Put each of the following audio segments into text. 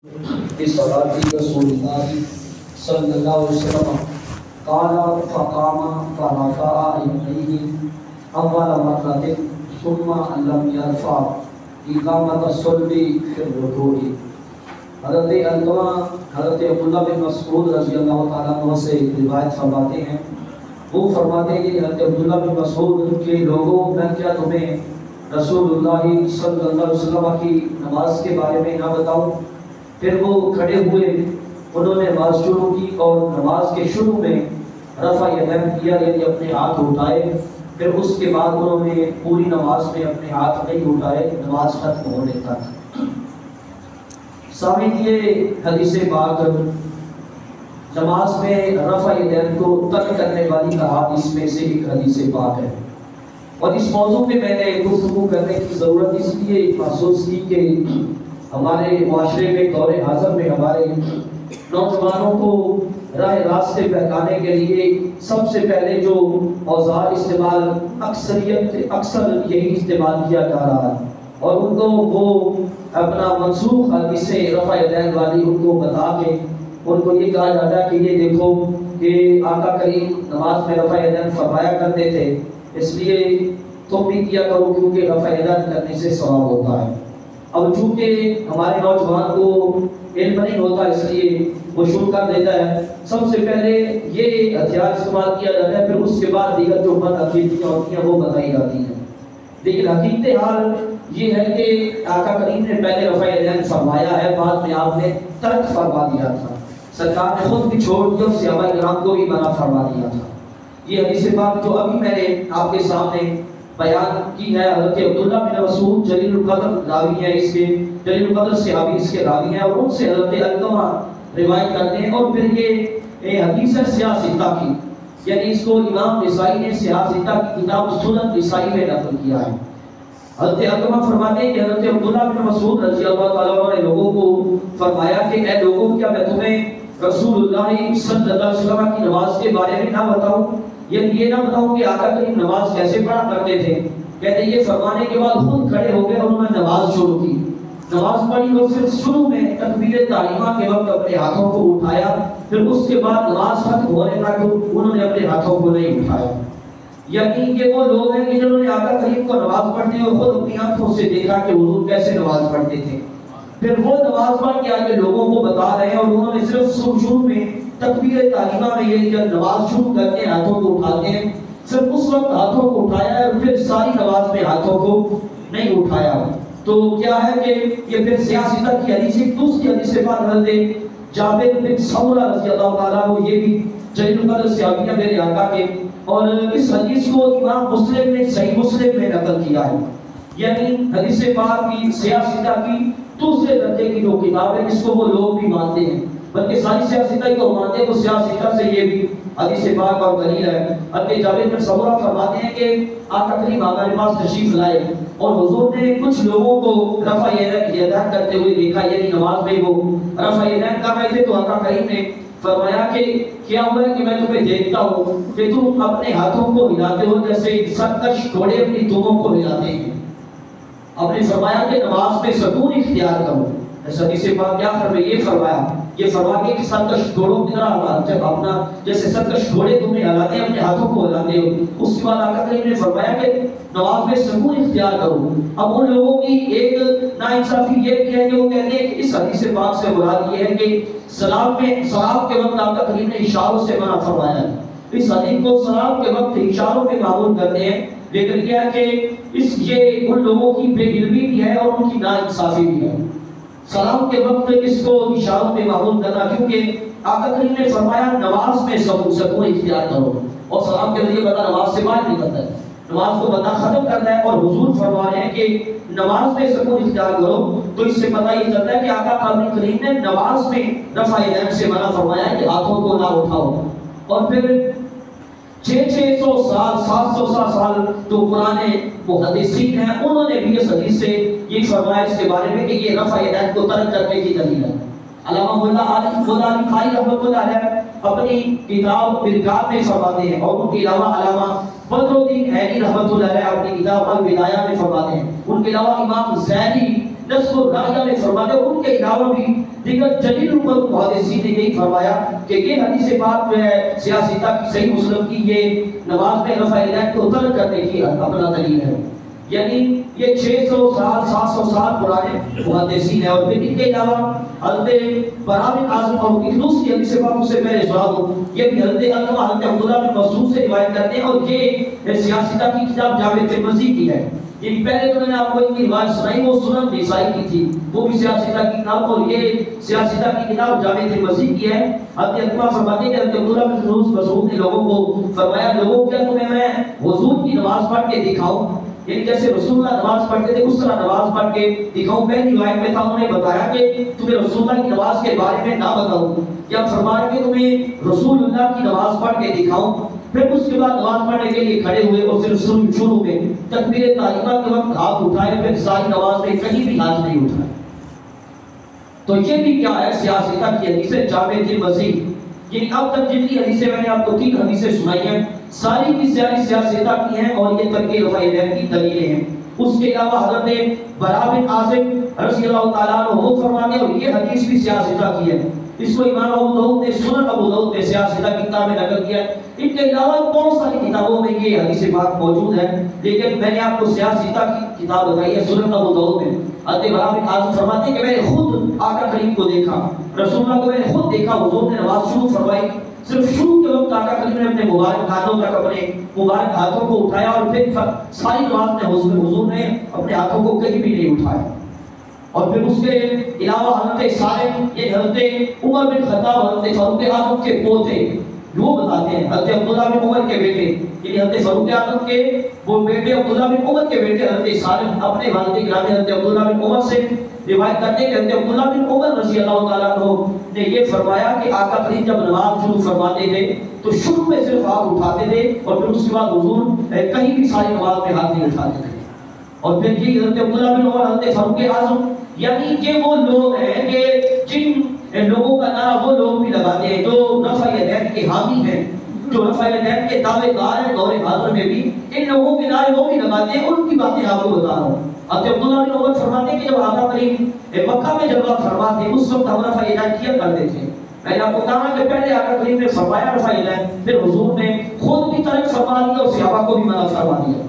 بصلاة رسول الله صلى الله عليه وسلم قال فقام فرفع يديه أول مرة ثم لم يرفع إقامة الصلب في الركوع۔ حضرت علامہ حضرت عبداللہ بن مسعود رضی اللہ تعالیٰ عنہ سے روایت فرماتے ہیں، وہ فرماتے ہیں کہ حضرت عبداللہ بن مسعود کے لوگوں میں کیا تمہیں رسول اللہ صلی اللہ علیہ وسلم کی نماز کے بارے میں نہ بتاؤں؟ پھر وہ کھڑے ہوئے، انہوں نے نماز شروع کی اور نماز کے شروع میں رفع یدین کیا، یعنی اپنے ہاتھ اٹھائے۔ پھر اس کے بعد انہوں نے پوری نماز میں اپنے ہاتھ نہیں اٹھائے، نماز ختم ہونے تک۔ سامعین، یہ حدیث پاک نماز میں رفع یدین کو ترک کرنے والی احادیث میں سے ایک حدیث پاک ہے، اور اس موضوع پہ میں نے گفتگو کرنے کی ضرورت اس لیے محسوس کی کہ ہمارے معاشرے میں دور حاضر میں ہمارے نوجوانوں کو راہ راستے بہکانے کے لیے سب سے پہلے جو اوزار استعمال اکثر یہی استعمال کیا جا رہا ہے، اور ان کو وہ اپنا منسوخ حدیث رفع یدین والی ان کو بتا کے ان کو یہ کہا جاتا ہے کہ یہ دیکھو کہ آقا کریم نماز میں رفع یدین فرمایا کرتے تھے، اس لیے تم بھی کیا کرو کیونکہ رفع یدین کرنے سے ثواب ہوتا ہے۔ اب چونکہ ہمارے نوجوان کو علم نہیں ہوتا، اس لیے وہ شروع کر دیتا ہے، سب سے پہلے یہ ہتھیار استعمال کیا جاتا ہے، پھر اس کے بعد دیگر جو بد عقیدتیاں ہوتی ہیں وہ بتائی جاتی ہیں۔ لیکن حقیقت حال یہ ہے کہ آقا کریم نے پہلے رفع یدین فرمایا ہے، بعد میں آپ نے ترک فرما دیا تھا، سرکار نے خود بھی چھوڑ دیا اور صحابہ کرام کو بھی منع فرما دیا تھا۔ یہ حدیث پاک جو ابھی میں نے آپ کے سامنے بیان کی ہے، حضرت عبداللہ بن مسعود جلیل القدر راوی ہیں، اس کے جلیل القدر صحابی اس کے راوی ہیں، اور ان سے حضرت علامہ روایت کرتے ہیں، اور پھر یہ حدیث ہے سیاہ ستہ کی، یعنی اس کو امام نسائی نے سیاہ ستہ کی کتاب سنن نسائی میں نقل کیا ہے۔ حضرت علامہ فرماتے ہیں کہ حضرت عبداللہ بن مسعود رضی اللہ تعالیٰ عنہ نے لوگوں کو فرمایا کہ اے لوگوں، کیا میں تمہیں رسول اللہ صلی اللہ علیہ وسلم کی نماز کے بارے میں نہ بتاؤں؟ یہ نہ بتاؤں کہ آقا کریم نماز کیسے پڑھا کرتے تھے؟ کہتے ہیں یہ فرمانے کے بعد خود کھڑے ہو گئے اور انہوں نے نماز شروع کی، نماز پڑھی، اور پھر شروع میں تکبیر تحریمہ کے وقت اپنے ہاتھوں کو اٹھایا، پھر اس کے بعد نماز ختم ہونے تک انہوں نے اپنے ہاتھوں کو نہیں اٹھایا۔ یعنی کہ وہ لوگ ہیں کہ جنہوں نے آقا کریم کو نماز پڑھتے ہوئے خود اپنی آنکھوں سے دیکھا کہ حضور کیسے نماز پڑھتے تھے، پھر وہ نماز پڑھ کے آگے لوگوں کو بتا رہے ہیں، اور انہوں نے صرف شروع میں تکبیر تحریمہ میں یہ جب نماز شروع کرتے ہیں ہاتھوں کو اٹھاتے ہیں، صرف اس وقت ہاتھوں کو اٹھایا ہے، اور پھر ساری نماز میں ہاتھوں کو نہیں اٹھایا۔ تو کیا ہے کہ یہ پھر سیاہ ستہ کی حدیث، دوسری حدیث سے بات حضرت جابر بن سمرہ رضی اللہ تعالیٰ عنہ، یہ بھی جلیل القدر صحابی ہیں میرے آقا کے، اور اس حدیث کو امام مسلم نے صحیح مسلم میں نقل کیا ہے۔ یعنی حدیث پاک کی سیاہ ستہ کی دوسرے درجے کی جو کتاب ہے، اس کو وہ لوگ بھی مانتے ہیں، بلکہ ساری سیاہ ستہ کو مانتے ہیں، تو سیاہ ستہ سے یہ بھی حدیث پاک اور دلیل ہے۔ حضرت جابر بن سمرہ فرماتے ہیں کہ آقا کریم ہمارے پاس تشریف لائے، اور حضور نے کچھ لوگوں کو رفع یدین کرتے ہوئے دیکھا، یعنی نماز میں وہ رفع یدین کر رہے تھے، تو آقا کریم نے فرمایا کہ کیا ہوا ہے کہ میں تمہیں دیکھتا ہوں کہ تم اپنے ہاتھوں کو ہلاتے ہو جیسے سرکش گھوڑے اپنی دموں کو ہلاتے ہیں۔ آپ نے فرمایا کہ نماز میں سکون اختیار کرو۔ اس حدیث پاک کیا فرمایا؟ یہ فرما کے کہ سرکش گھوڑوں کی طرح جب اپنا جیسے سرکش گھوڑے تمہیں ہلاتے ہیں، اپنے ہاتھوں کو ہلاتے ہو، اس کے بعد آقا کریم نے فرمایا کہ نماز میں سکون اختیار کرو۔ اب ان لوگوں کی ایک ناانصافی یہ ہے کہ وہ کہتے ہیں کہ اس حدیث پاک سے مراد یہ ہے کہ سلام کے وقت آقا کریم نے اشاروں سے منع فرمایا ہے۔ اس حدیث کو سلام کے وقت اشاروں میں معمول کرتے ہیں، لیکن کیا ہے کہ یہ ان لوگوں کی بے علمی بھی ہے اور ان کی ناانصافی بھی ہے۔ سلام کے وقت اس کو اشاروں میں معمول کرنا، کیونکہ آقا کریم نے فرمایا نماز میں سکون اختیار کرو، اور سلام کے ذریعے بندہ نماز سے باہر نہیں کرتا ہے، نماز کو بندہ ختم کرتا ہے، اور حضور فرما رہے ہیں کہ نماز میں سکون اختیار کرو، تو اس سے پتہ یہ چلتا ہے کہ آقا کریم نے نماز میں رفع یدین سے منع فرمایا ہے کہ ہاتھوں کو نہ اٹھاؤ۔ اور پھر 600 سال 700 سال جو پرانے محدثین ہیں، انہوں نے بھی اس حدیث سے یہ فرمایا اس کے بارے میں کہ یہ رفع یدین کو ترک کرنے کی دلیل ہے۔ علامہ مولا علی خائی رحمۃ اللہ علیہ اپنی کتاب برکات میں فرماتے ہیں، اور ان کے علاوہ علامہ بدر الدین عینی رحمۃ اللہ علیہ اپنی کتاب الوداع میں فرماتے ہیں، ان کے علاوہ امام زینی نصب الراحیہ میں فرماتے ہیں، ان کے علاوہ بھی دیگر جلیل محدثین نے یہی فرمایا کہ یہ حدیث پاک جو ہے سیاستہ کی صحیح مسلم کی یہ نماز میں رفع یدین کو ترک کرنے کی اپنا دلیل ہے. یعنی یہ 600 سال 700 سال پرانے محدثین ہیں. اور پھر ان کے علاوہ حضرت براء بن عازب اور ایک دوسری حدیث پاک سے پہلے سنا دوں، یہ بھی حضرت علامہ حضرت عبداللہ بن مسعود سے روایت کرتے ہیں اور یہ سیاستہ کی کتاب جامع ترمذی کی ہے. یہ پہلے تو میں نے آپ کو ان کی روایت سنائی، وہ سنن نسائی کی تھی، وہ بھی سیاستہ کی کتاب، اور یہ سیاستہ کی کتاب جامع ترمذی کی ہے. حضرت علامہ فرماتے ہیں کہ حضرت عبداللہ بن مسعود نے لوگوں کو فرمایا، لوگوں کیا تمہیں میں وضو کی نماز پڑھ کے دکھاؤں؟ یعنی جیسے رسول اللہ نماز پڑھتے تھے اس طرح نماز پڑھ کے دکھاؤں. پہلی روایت میں تھا انہوں نے بتایا کہ تمہیں رسول اللہ کی نماز کے بارے میں نہ بتاؤں، یا فرمایا کہ تمہیں رسول اللہ کی نماز پڑھ کے دکھاؤں. پھر اس کے بعد نماز پڑھنے کے لیے کھڑے ہوئے اور پھر شروع میں تکبیر تحریمہ کے وقت ہاتھ اٹھائے، پھر ساری نماز میں کہیں بھی ہاتھ نہیں اٹھائے. تو یہ بھی کیا ہے سیاستہ کی حدیث جامع ترمذی. یعنی اب تک جتنی حدیثیں میں نے آپ کو 3 حدیثیں سنائی ہیں ساری کی ساری سیاستہ کی ہیں اور یہ ترک رفع یدین کی دلیلیں ہیں. اس کے علاوہ حضرت براء بن عازب رضی اللہ تعالیٰ عنہ وہ فرماتے ہیں، اور یہ حدیث بھی سیاستہ کی ہے. اس کو امام ابو داؤد نے سنن ابو داؤد میں سیاستہ کی کتاب میں نقل کیا ہے. ان کے علاوہ بہت ساری کتابوں میں یہ حدیث پاک موجود ہے، لیکن میں نے آپ کو سیاستہ کی کتاب بتائی ہے سنن ابو داؤد میں. حضرت براء بن عازب فرماتے ہیں کہ میں نے خود آقا کریم کو دیکھا، رسول اللہ کو میں نے خود دیکھا، حضور نے نماز شروع فرمائی، صرف شروع کے وقت آقا کریم نے اپنے مبارک ہاتھوں تک اپنے مبارک ہاتھوں کو اٹھایا، اور پھر ساری نماز میں حضور نے اپنے ہاتھوں کو کہیں بھی نہیں اٹھایا. اور پھر اس کے علاوہ حضرت صالح، یہ حضرت عمر بن خطاب حضرت فاروق اعظم کے پوتے، وہ بتاتے ہیں حضرت عبداللہ بن عمر کے بیٹے، یعنی حضرت فاروق اعظم کے وہ بیٹے عبداللہ بن عمر کے بیٹے حضرت صالح اپنے والد گرامی حضرت عبداللہ بن عمر سے روایت کرتے ہیں کہ حضرت عبداللہ بن عمر رضی اللہ تعالیٰ عنہ نے یہ فرمایا کہ آقا کریم جب نماز شروع فرماتے تھے تو شروع میں صرف ہاتھ اٹھاتے تھے، اور پھر اس کے بعد حضور کہیں بھی ساری نماز میں ہاتھ نہیں اٹھاتے تھے. اور پھر یہ حضرت عبداللہ بن عمر حضرت فاروق اعظم، یعنی یہ وہ لوگ ہیں کہ جن لوگوں کا نعرہ وہ لوگ بھی لگاتے ہیں جو رفع یدین کے حامی ہیں، جو رفع یدین کے دعوے دار ہیں دور حاضر میں بھی. ان لوگوں کے نعرے وہ بھی لگاتے ہیں، ان کی باتیں آپ کو بتا رہا ہوں. حضرت عبداللہ بن عمر فرماتے ہیں کہ جب آقا کریم مکہ میں جلوہ فرما تھے اس وقت ہم رفع یدین کیا کرتے تھے. میں نے آپ کو کہا کہ پہلے آقا کریم نے فرمایا رفع یدین، پھر حضور نے خود بھی ترک فرما دیا اور صحابہ کو بھی منع فرما دیا.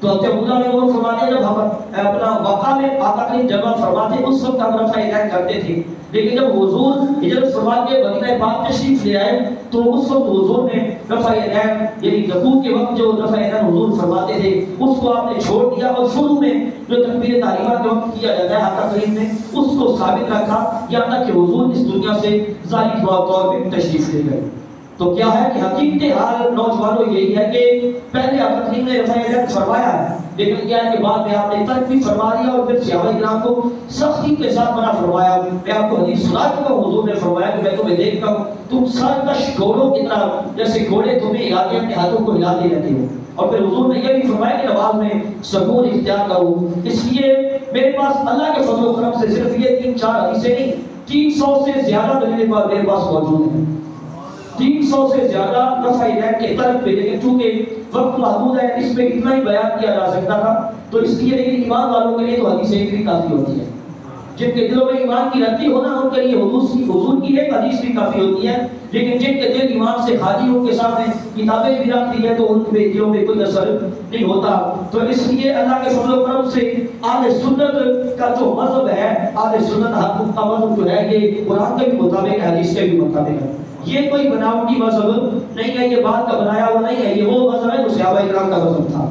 تو حضرت عبداللہ بن عمر فرماتے ہیں جب ہم اپنا مکہ میں آقا کریم جلوہ فرماتے اس وقت ہم رفع یدین کرتے تھے، لیکن جب حضور ہجرت فرما کے مدینہ پاک تشریف لے آئے تو اس وقت حضور نے رفع یدین یعنی رکوع کے وقت جو رفع یدین حضور فرماتے تھے اس کو آپ نے چھوڑ دیا، اور شروع میں جو تکبیر تحریمہ کے وقت کیا جاتا ہے آقا کریم نے اس کو ثابت رکھا یہاں تک کہ حضور اس دنیا سے ظاہری طور پہ تشریف لے گئے. تو کیا ہے کہ حقیقت حال نوجوانوں یہی ہے کہ پہلے آقا کریم نے رفع یدین فرمایا ہے، لیکن کیا ہے کہ بعد میں آپ نے ترک بھی فرما دیا اور پھر صحابہ کرام کو سختی کے ساتھ منع فرمایا. میں آپ کو حدیث سنا چکا ہوں، حضور نے فرمایا کہ میں تمہیں دیکھتا ہوں تم سرکش گھوڑوں کی طرح، جیسے گھوڑے تمہیں ہلاتے اپنے ہاتھوں کو ہلاتے رہتے ہو. اور پھر حضور نے یہ بھی فرمایا کہ نماز میں سکون اختیار کرو. اس لیے میرے پاس اللہ کے فضل و کرم سے صرف یہ 3-4 حدیثیں نہیں، 300 سے زیادہ دلیلیں میرے پاس موجود ہیں، 300 سے زیادہ رفع یدین کے ترک پہ. لیکن چونکہ وقت محدود ہے اس میں اتنا ہی بیان کیا جا سکتا تھا، تو اس لیے لیکن ایمان والوں کے لیے تو حدیث ایک بھی کافی ہوتی ہے. جن کے دلوں میں ایمان کی رتی ہو نا ان کے لیے حضور کی ایک حدیث بھی کافی ہوتی ہے، لیکن جن کے دل ایمان سے خالی ہو کے سامنے کتابیں بھی رکھ دی ہیں تو ان کے دلوں میں کوئی اثر نہیں ہوتا. تو اس لیے اللہ کے فضل و کرم سے اہل سنت کا جو مذہب ہے، اہل سنت حق کا مذہب جو ہے یہ قرآن کے بھی مطابق ہے، حدیث کے بھی مطابق ہے. یہ کوئی بناوٹی مذہب نہیں ہے، یہ بات کا بنایا ہوا نہیں ہے، یہ وہ مذہب ہے جو صحابہ کرام کا مذہب تھا.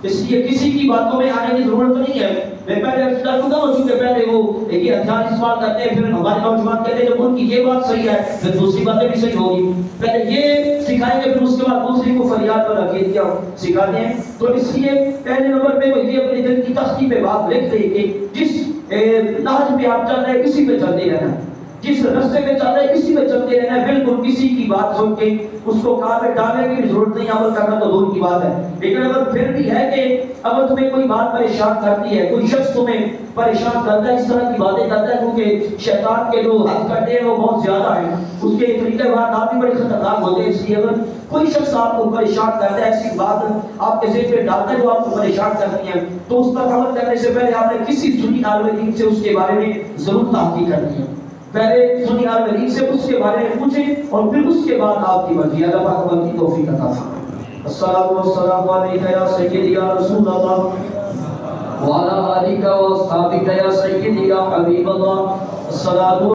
اس لیے کسی کی باتوں میں آنے کی ضرورت نہیں ہے. میں پہلے عرض کر چکا ہوں چونکہ پہلے وہ یہ ہتھیار استعمال کرتے ہیں، پھر ہمارے نوجوان کہتے ہیں جب ان کی یہ بات صحیح ہے پھر دوسری باتیں بھی صحیح ہوگی. پہلے یہ سکھائیں گے پھر اس کے بعد دوسری کو فریاد پر عقیدہ سکھاتے ہیں. تو اس لیے پہلے نمبر پہ وہ یہ اپنے دل کی تختی پہ بات لکھ دیں کہ جس نہج پہ آپ چل رہے ہیں کسی پہ چلتے رہنا، جس رستے رستے میں چل رہے کسی میں چلتے رہنا ہے، بالکل کسی کی بات سن کے اس کو کار میں ڈالنے کی بھی ضرورت نہیں، عمل کرنا تو دور کی بات ہے۔ لیکن اگر پھر بھی ہے کہ اگر تمہیں کوئی بات پریشان کرتی ہے، کوئی شخص تمہیں پریشان کرتا ہے، اس طرح کی باتیں کرتا ہے، کیونکہ شیطان کے جو حد کٹے ہیں وہ بہت زیادہ ہیں، اس کے طریقے واردات بھی بڑے خطرناک ہوتے ہیں۔ اس لیے اگر کوئی شخص آپ کو پریشان کرتا ہے، ایسی بات آپ کے ذہن میں ڈالتا ہے جو آپ کو پریشان کرتی ہے، تو اس پر عمل کرنے سے پہلے آپ نے کسی سنی عالم دین سے اس کے بارے میں ضرور تحقیق کرنی ہے۔ پہلے سنی عالم دین سے اس کے بارے میں پوچھیں اور پھر اس کے بعد آپ کی مرضی۔ اللہ پاک ہم کی توفیق عطا فرمائے۔ الصلاۃ والسلام علیک یا سیدی یا رسول اللہ وعلی آلک و اصحابک یا سیدی یا حبیب اللہ۔ الصلاۃ